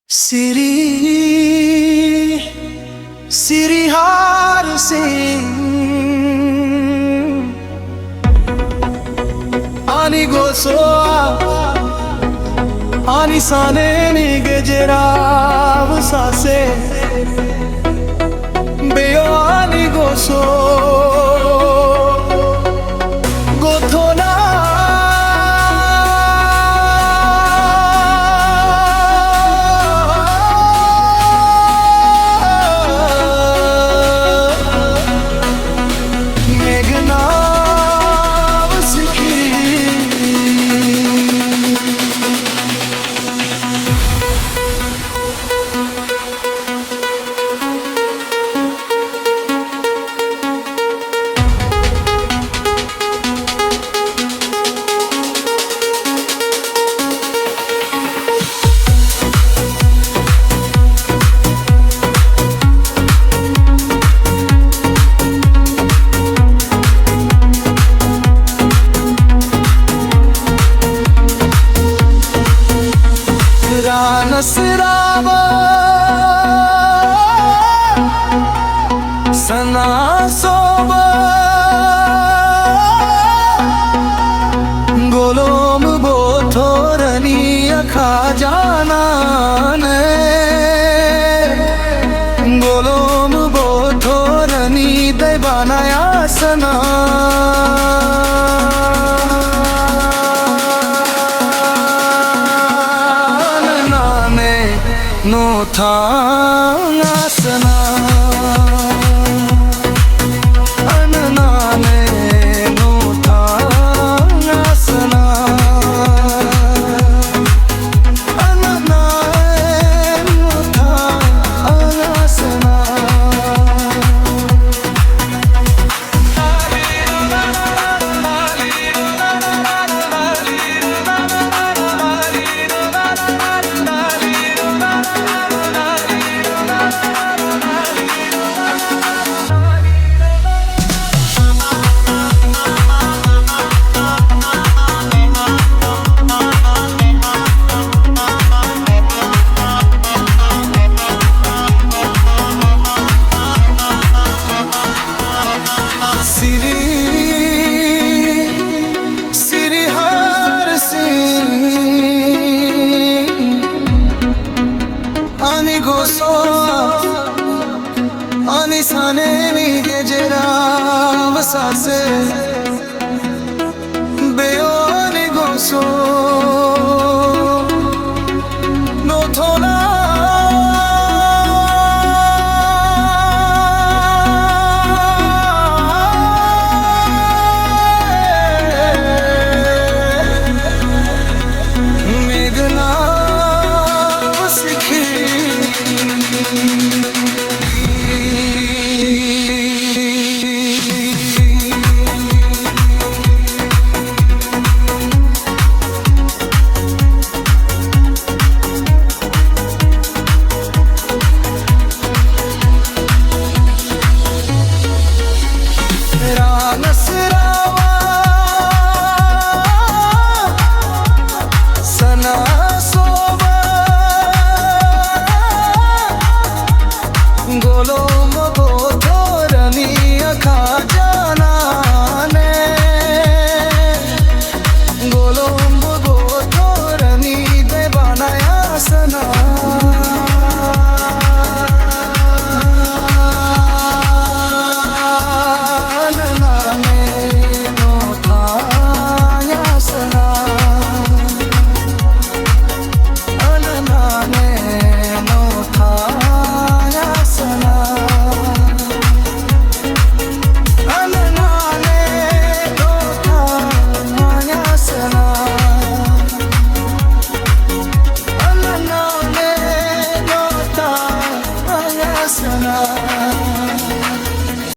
Siri, Siri har sing Ani goso Ani sane ni gejerav sase Beo ani goso Gothona Nasrava Sana soba Golom bothorani akha jana ne Golom bothorani devanaya sana No thangasana ananane no thangasana ananane no thangasana Siri har sing Ani goso Ani sane ni gejerav sase Beo ani goso